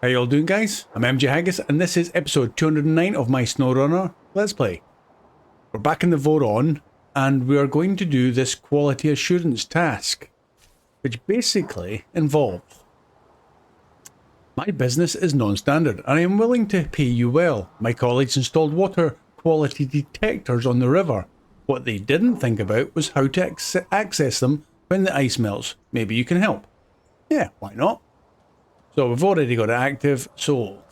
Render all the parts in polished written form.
How y'all doing, guys? I'm MJ Haggis, and this is episode 209 of my Snowrunner Let's Play. We're back in the Voron, and we are going to do this quality assurance task, which basically involves: my business is non-standard, and I am willing to pay you well. My colleagues installed water quality detectors on the river. What they didn't think about was how to access them when the ice melts. Maybe you can help. Yeah, why not? So we've already got it active. So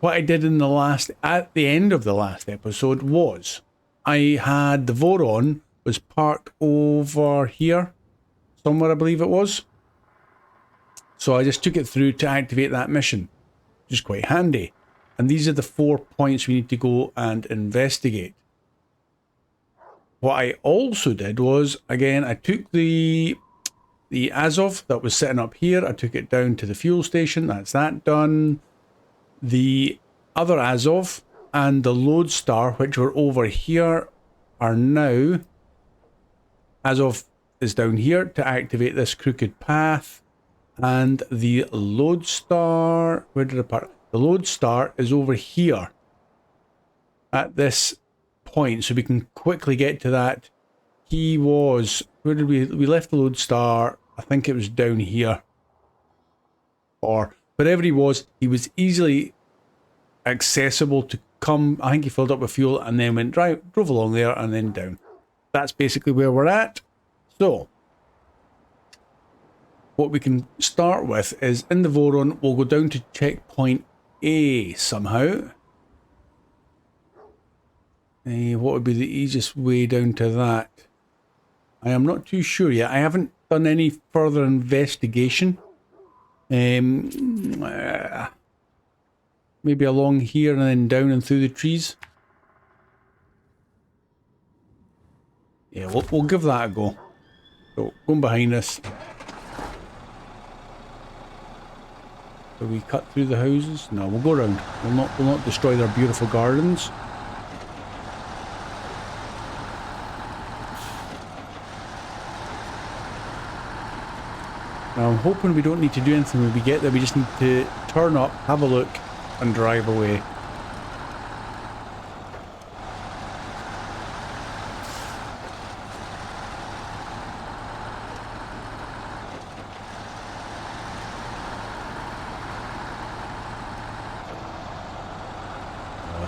what I did at the end of the last episode was I had the Voron was parked over here somewhere, I believe it was. So I just took it through to activate that mission, which is quite handy. And these are the 4 points we need to go and investigate. What I also did was, again, I took the Azov that was sitting up here, I took it down to the fuel station. That's that done. The other Azov and the Lodestar, which were over here, are now... Azov is down here to activate this crooked path. And the Lodestar... Where did I park? The Lodestar is over here at this point, so we can quickly get to that. He was... Where did we left the Lodestar? I think it was down here. Or wherever he was easily accessible to come. I think he filled up with fuel and then drove along there and then down. That's basically where we're at. So what we can start with is in the Voron, we'll go down to checkpoint A somehow. What would be the easiest way down to that? I am not too sure yet. I haven't done any further investigation. Maybe along here and then down and through the trees. Yeah, we'll give that a go. So, going behind us. Do we cut through the houses? No, we'll go around. We'll not destroy their beautiful gardens. Now I'm hoping we don't need to do anything when we get there. We just need to turn up, have a look, and drive away.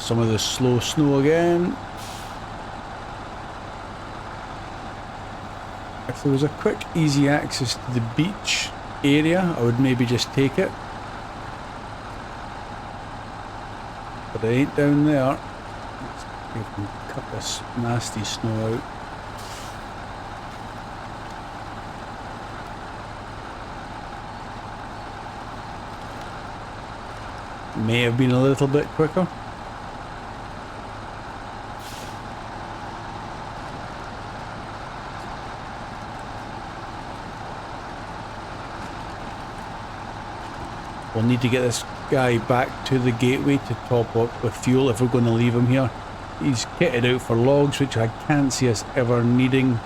Some of the slow snow again. If there was a quick, easy access to the beach area, I would maybe just take it. But I ain't down there. Let's see if we can cut this nasty snow out. May have been a little bit quicker. We'll need to get this guy back to the gateway to top up with fuel if we're going to leave him here. He's kitted out for logs, which I can't see us ever needing.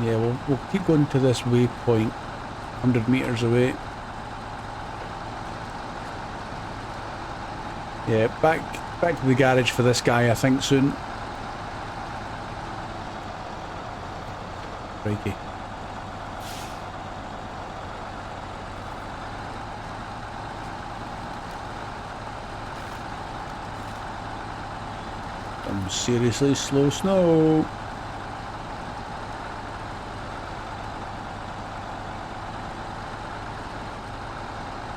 Yeah, we'll keep going to this waypoint, 100 meters away. Yeah, back to the garage for this guy, I think, soon. Crikey. Seriously slow snow.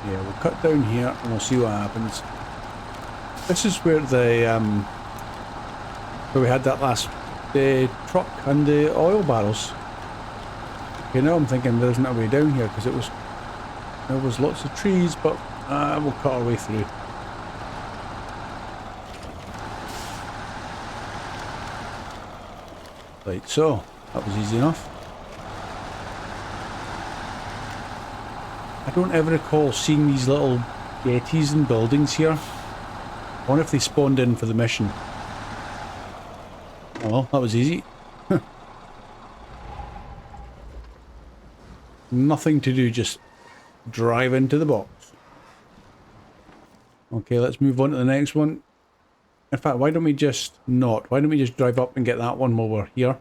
Yeah, we'll cut down here and we'll see what happens. This is where the where we had that last truck and the oil barrels. Okay, now I'm thinking there isn't a way down here because there was lots of trees, but we'll cut our way through. Right, so that was easy enough. I don't ever recall seeing these little jetties and buildings here. I wonder if they spawned in for the mission. Oh well, that was easy. Nothing to do, just drive into the box. Okay, let's move on to the next one. In fact, why don't we just not? Why don't we just drive up and get that one while we're here?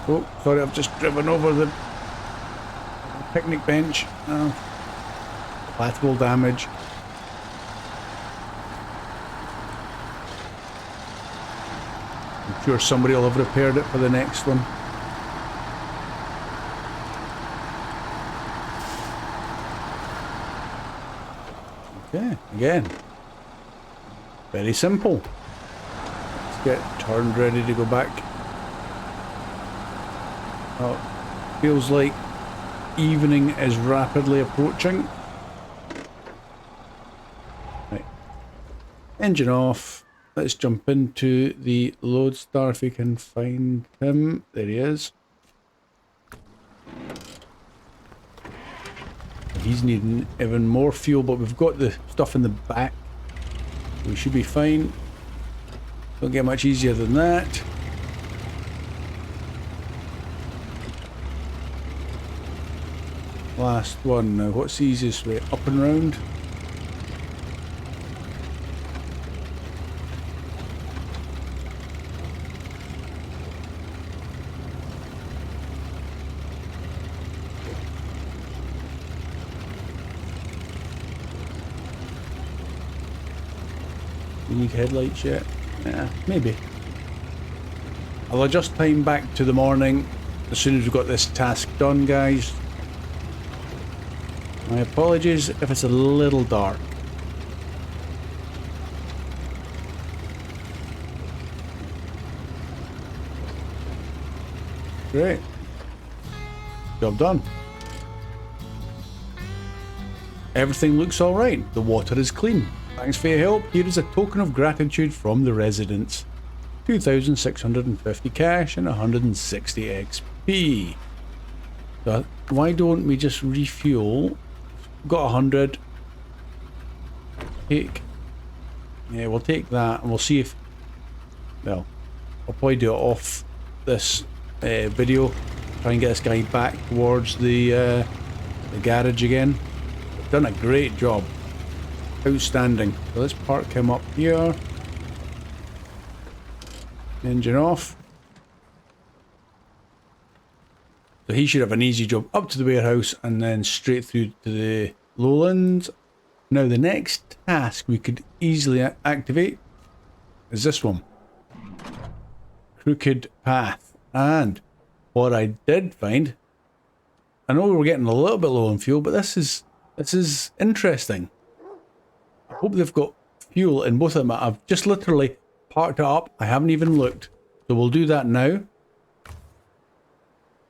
Oh, sorry, I've just driven over the picnic bench. Collateral damage. I'm sure somebody will have repaired it for the next one. Okay, again. Very simple. Let's get turned ready to go back. Oh, feels like evening is rapidly approaching. Right. Engine off. Let's jump into the Lodestar if we can find him. There he is. He's needing even more fuel, but we've got the stuff in the back. We should be fine. Don't get much easier than that. Last one now. What's the easiest way? Up and round? Unique headlights yet? Yeah, maybe. I'll adjust time back to the morning as soon as we've got this task done, guys. My apologies if it's a little dark. Great. Job done. Everything looks alright. The water is clean. Thanks for your help. Here is a token of gratitude from the residents. 2,650 cash and 160 XP. So why don't we just refuel? Got 100. Take. Yeah, we'll take that and we'll see if... Well, I'll probably do it off this video. Try and get this guy back towards the garage again. Done a great job. Outstanding. So let's park him up here. Engine off. So he should have an easy job up to the warehouse and then straight through to the lowlands. Now the next task we could easily activate is this one. Crooked path. And what I did find, I know we're getting a little bit low on fuel, but this is interesting. I hope they've got fuel in both of them. I've just literally parked it up. I haven't even looked. So we'll do that now.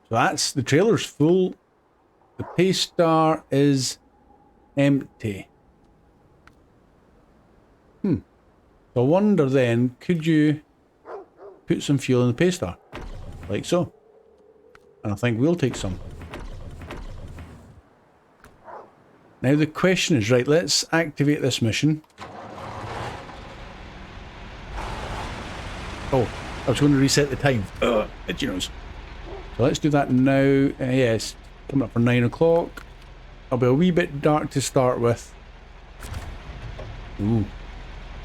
So that's, the trailer's full. The pace star is empty. So I wonder then, could you put some fuel in the pace star? Like so. And I think we'll take some. Now the question is, right, let's activate this mission. Oh, I was going to reset the time. It knows. So let's do that now. Yes, coming up for 9 o'clock. It'll be a wee bit dark to start with. Ooh,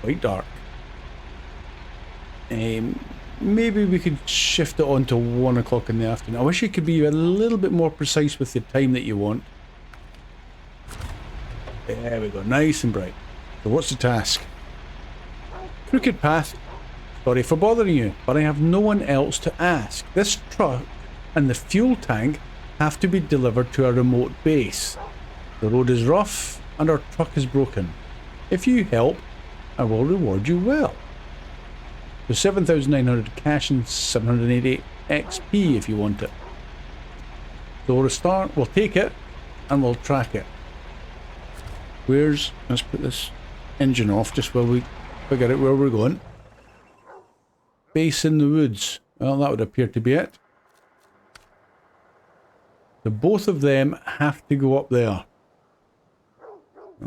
quite dark. Maybe we could shift it on to 1 o'clock in the afternoon. I wish you could be a little bit more precise with the time that you want. There we go, nice and bright. So what's the task? Crooked path. Sorry for bothering you, but I have no one else to ask. This truck and the fuel tank have to be delivered to a remote base. The road is rough and our truck is broken. If you help, I will reward you well. So 7,900 cash and 780 XP if you want it. So we'll restart, we'll take it and we'll track it. Let's put this engine off just while we figure out where we're going. Base in the woods. Well, that would appear to be it. So both of them have to go up there.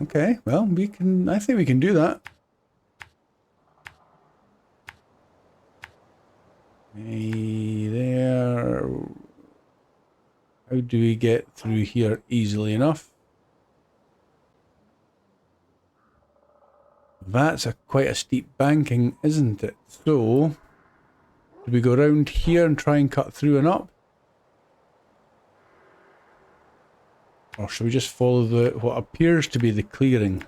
Okay, well, I think we can do that. Hey there. How do we get through here easily enough? That's quite a steep banking, isn't it? So, do we go around here and try and cut through and up? Or should we just follow what appears to be the clearing?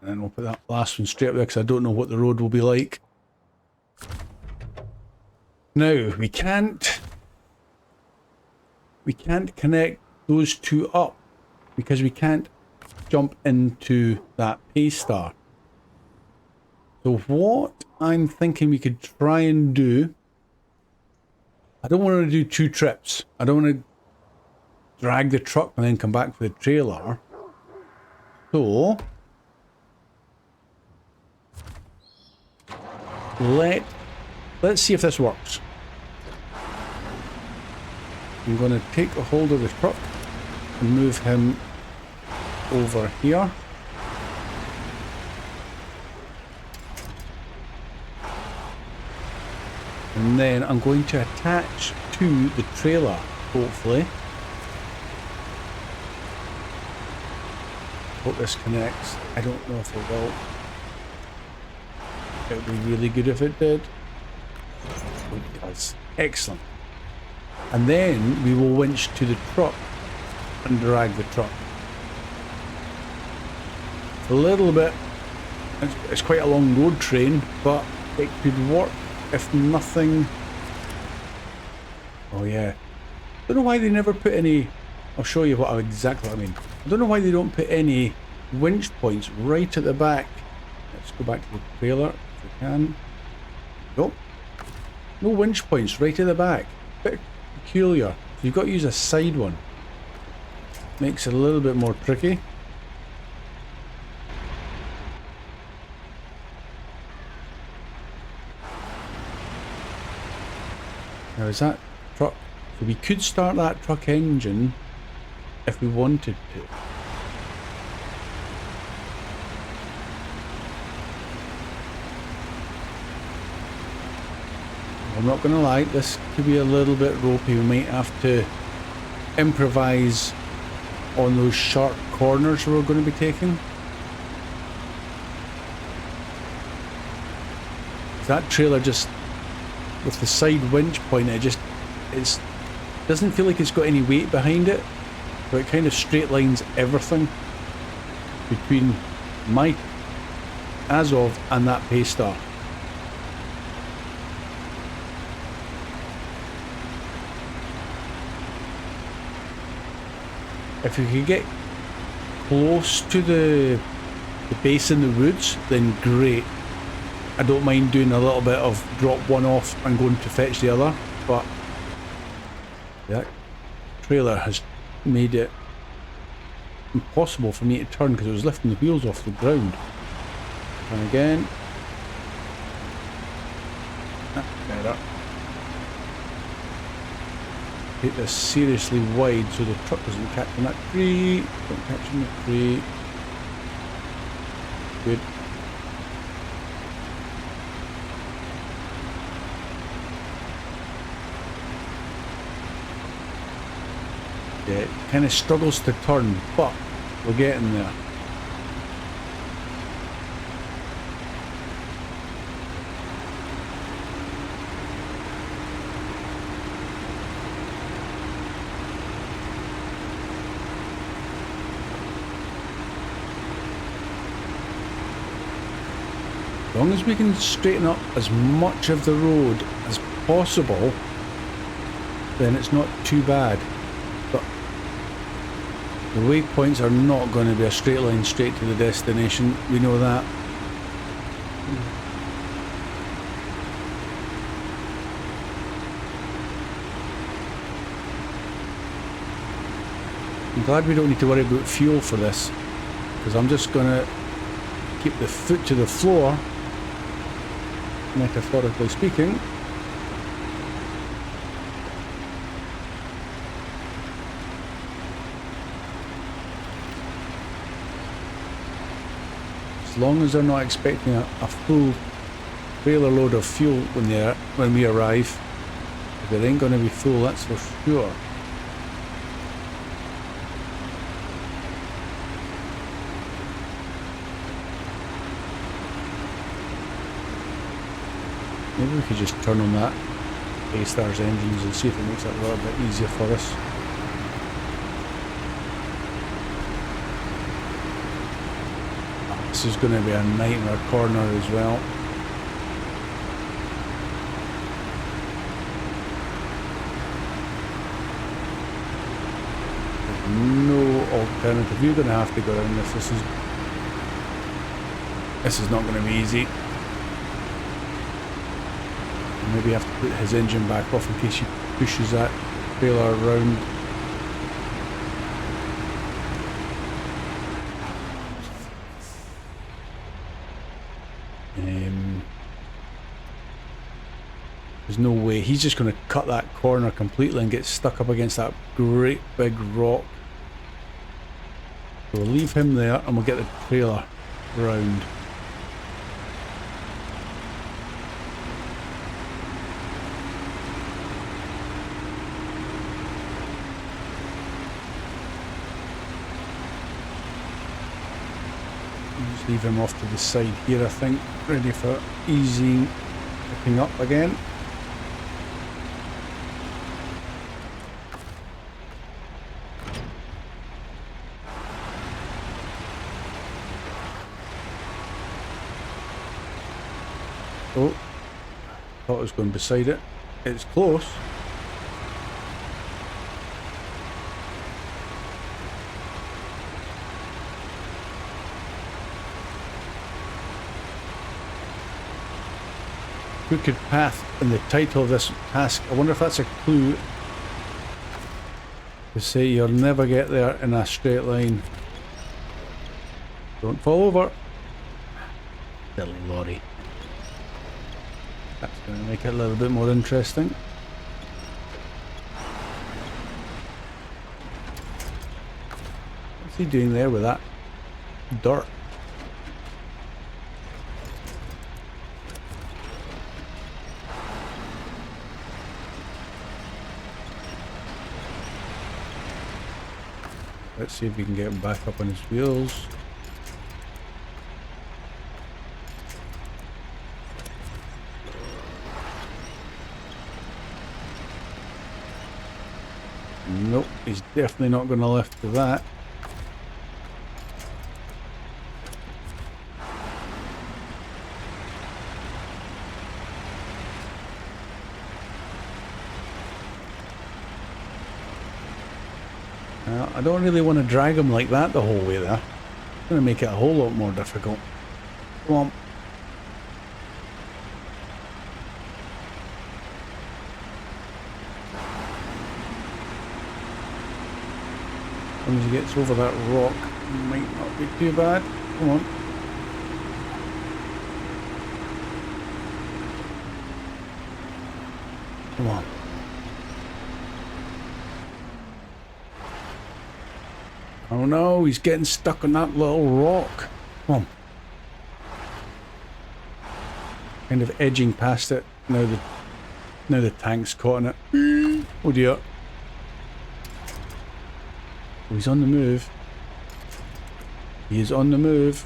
And then we'll put that last one straight up there because I don't know what the road will be like. Now, we can't connect those two up because we can't jump into that pay star. So what I'm thinking we could try and do, I don't want to do 2 trips. I don't want to drag the truck and then come back for the trailer. So let's see if this works. I'm going to take a hold of the truck and move him over here. And then I'm going to attach to the trailer, hopefully. Hope this connects. I don't know if it will. It would be really good if it did. It does. Excellent. And then we will winch to the truck and drag the truck. A little bit, it's quite a long road train, but it could work if nothing. Oh yeah, I don't know why they never put any. I'll show you exactly what I mean. I don't know why they don't put any winch points right at the back. Let's go back to the trailer if we can. Nope, no winch points right at the back. Bit peculiar. So you've got to use a side one. Makes it a little bit more tricky. Now is that truck? So we could start that truck engine if we wanted to. I'm not going to lie, this could be a little bit ropey. We might have to improvise on those sharp corners we're going to be taking. That trailer just, with the side winch point, it doesn't feel like it's got any weight behind it, so it kind of straight lines everything between my Azov and that pay star. If we could get close to the base in the woods, then great. I don't mind doing a little bit of drop one off and going to fetch the other, but that trailer has made it impossible for me to turn because it was lifting the wheels off the ground. And again. That's better. Take this seriously wide so the truck doesn't catch in that tree. Don't catch in the tree. Good. Yeah, it kind of struggles to turn, but we're getting there. As long as we can straighten up as much of the road as possible, then it's not too bad. But the waypoints are not going to be a straight line straight to the destination, we know that. I'm glad we don't need to worry about fuel for this, because I'm just going to keep the foot to the floor, metaphorically speaking. As long as they're not expecting a full trailer load of fuel when we arrive. It ain't going to be full, that's for sure. Maybe we could just turn on that A-Star's engines and see if it makes it a little bit easier for us. This is going to be a nightmare corner as well. There's no alternative. You're going to have to go down this. This is not going to be easy. Maybe have to put his engine back off in case he pushes that trailer around. There's no way. He's just going to cut that corner completely and get stuck up against that great big rock. So we'll leave him there and we'll get the trailer round. Leave him off to the side here, I think, ready for easing, picking up again. Oh, thought it was going beside it. It's close. Crooked path in the title of this task. I wonder if that's a clue to say you'll never get there in a straight line. Don't fall over. Silly lorry. That's going to make it a little bit more interesting. What's he doing there with that dirt? Let's see if we can get him back up on his wheels. Nope, he's definitely not going to lift to that. I don't really want to drag him like that the whole way there. It's going to make it a whole lot more difficult. Come on. As soon as he gets over that rock, it might not be too bad. Come on. Come on. Oh no, he's getting stuck on that little rock. Come on. Kind of edging past it. Now the tank's caught in it. Oh dear. Oh, he's on the move. He is on the move.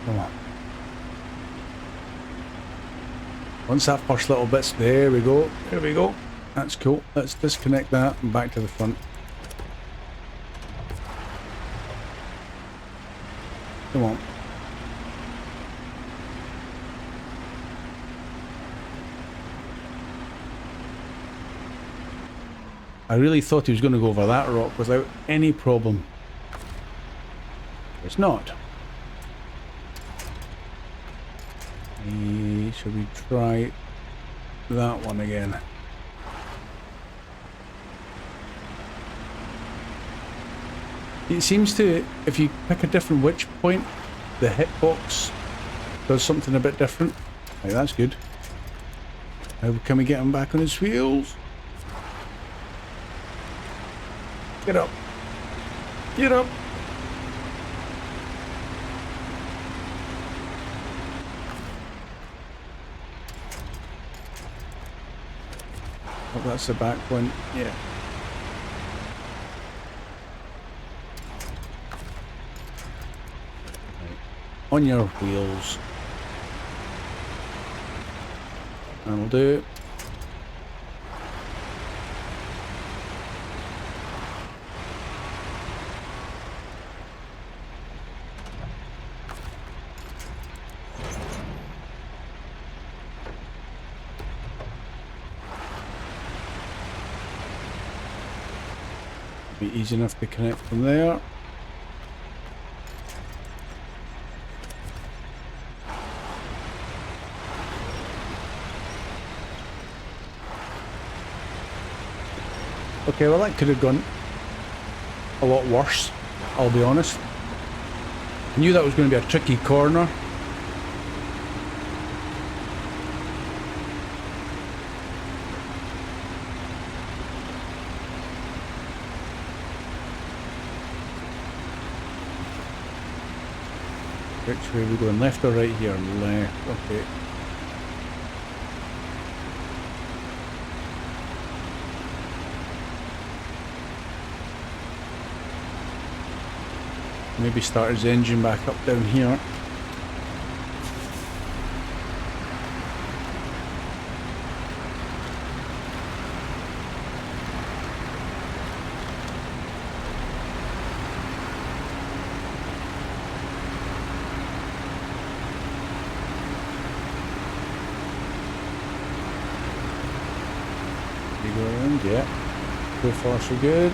Come on. Once that first little bit's there we go. There we go. That's cool. Let's disconnect that and back to the front. Come on. I really thought he was going to go over that rock without any problem. It's not. Should we try that one again? It seems to, if you pick a different witch point, the hitbox does something a bit different. Right, that's good. How can we get him back on his wheels? Get up. Get up. Oh, that's the back one. Yeah. Right. On your wheels. That'll do. Be easy enough to connect from there. Okay, well that could have gone a lot worse, I'll be honest. I knew that was going to be a tricky corner. Which way are we going? Left or right here? Left. Okay. Maybe start his engine back up down here. You go around, yeah. So far so good.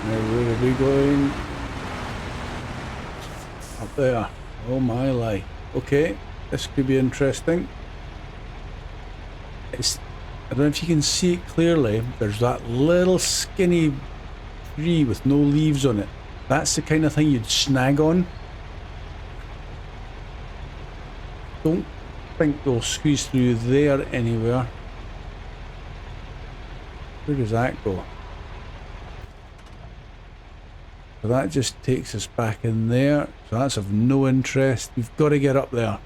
Now where are we going? Up there. Oh my life. Okay, this could be interesting. I don't know if you can see it clearly. There's that little skinny tree with no leaves on it. That's the kind of thing you'd snag on. Don't think they'll squeeze through there anywhere. Where does that go? So that just takes us back in there. So that's of no interest. We've got to get up there.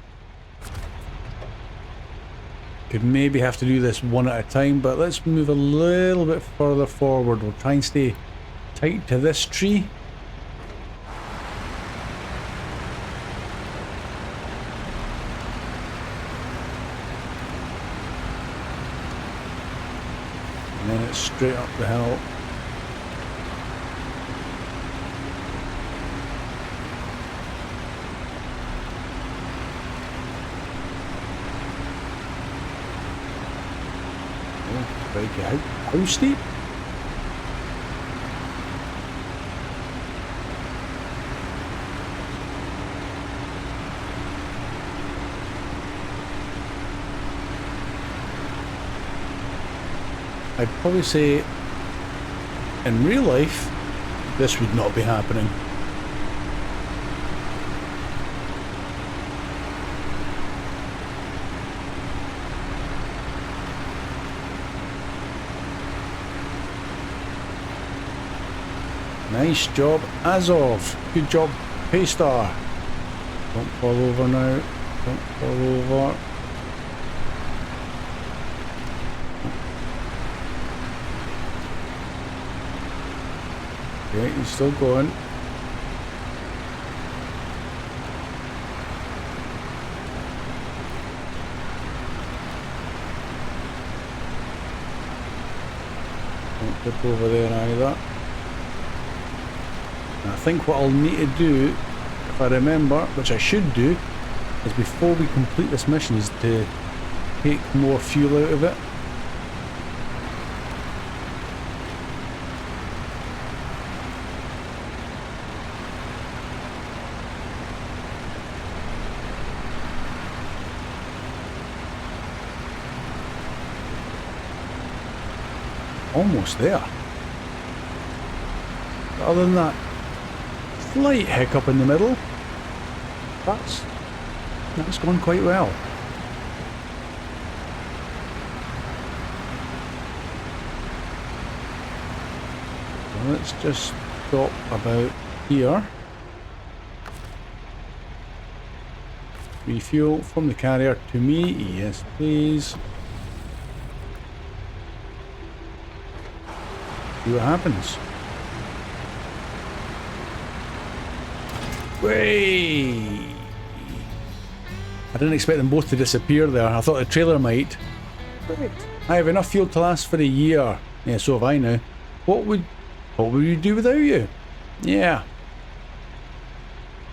Could maybe have to do this one at a time, but let's move a little bit further forward. We'll try and stay tight to this tree. And then it's straight up the hill. How steep? I'd probably say in real life this would not be happening. Nice job, Azov. Good job, Paystar. Don't fall over now. Don't fall over. Okay, he's still going. Don't tip over there either. I think what I'll need to do, if I remember, which I should do, is before we complete this mission, is to take more fuel out of it. Almost there. But other than that, slight hiccup in the middle. That's gone quite well. So let's just stop about here. Refuel from the carrier to me. Yes, please. See what happens. Way! I didn't expect them both to disappear there. I thought the trailer might. Right. I have enough fuel to last for a year. Yeah, so have I now. What would you do without you? Yeah.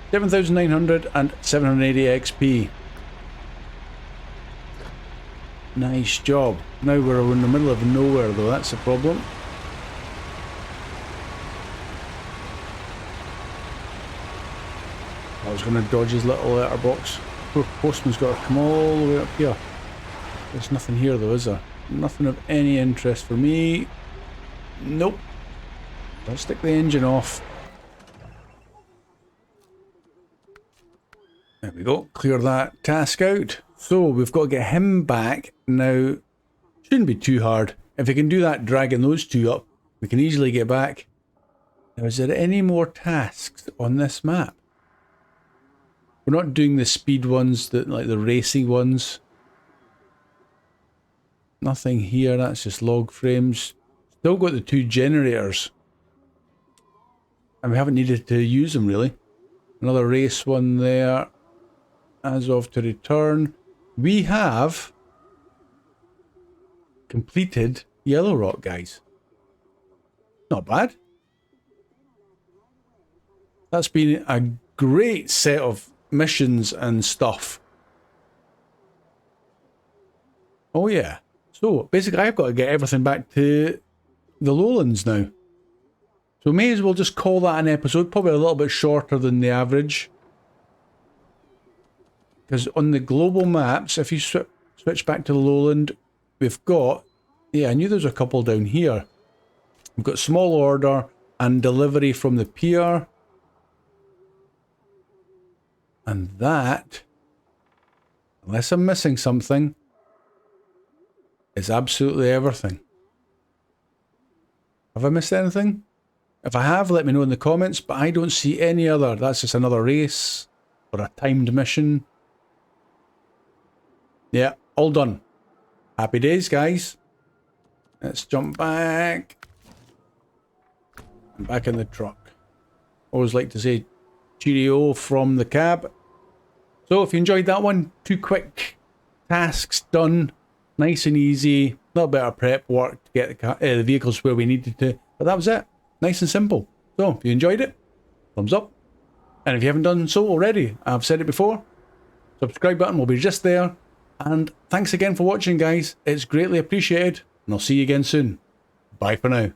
7,900 and 780 XP. Nice job. Now we're in the middle of nowhere though, that's the problem. I was going to dodge his little letterbox. Poor postman's got to come all the way up here. There's nothing here though, is there? Nothing of any interest for me. Nope. I'll stick the engine off. There we go. Clear that task out. So we've got to get him back. Now, shouldn't be too hard. If we can do that dragging those two up, we can easily get back. Now, is there any more tasks on this map? We're not doing the speed ones, like the racing ones. Nothing here, that's just log frames. Still got the two generators. And we haven't needed to use them really. Another race one there. As of to return. We have completed Yellowrock, guys. Not bad. That's been a great set of missions and stuff. Oh yeah. So basically I've got to get everything back to the lowlands now. So may as well just call that an episode, probably a little bit shorter than the average. Because on the global maps, if you switch back to the lowland, we've got, yeah, I knew there was a couple down here. We've got small order and delivery from the pier. And that, unless I'm missing something, is absolutely everything. Have I missed anything? If I have, let me know in the comments, but I don't see any other. That's just another race or a timed mission. Yeah, all done. Happy days, guys. Let's jump back. I'm back in the truck. Always like to say cheerio from the cab. So if you enjoyed that one, 2 quick tasks done. Nice and easy. A little bit of prep work to get the vehicles where we needed to. But that was it. Nice and simple. So if you enjoyed it, thumbs up. And if you haven't done so already, I've said it before, subscribe button will be just there. And thanks again for watching, guys. It's greatly appreciated. And I'll see you again soon. Bye for now.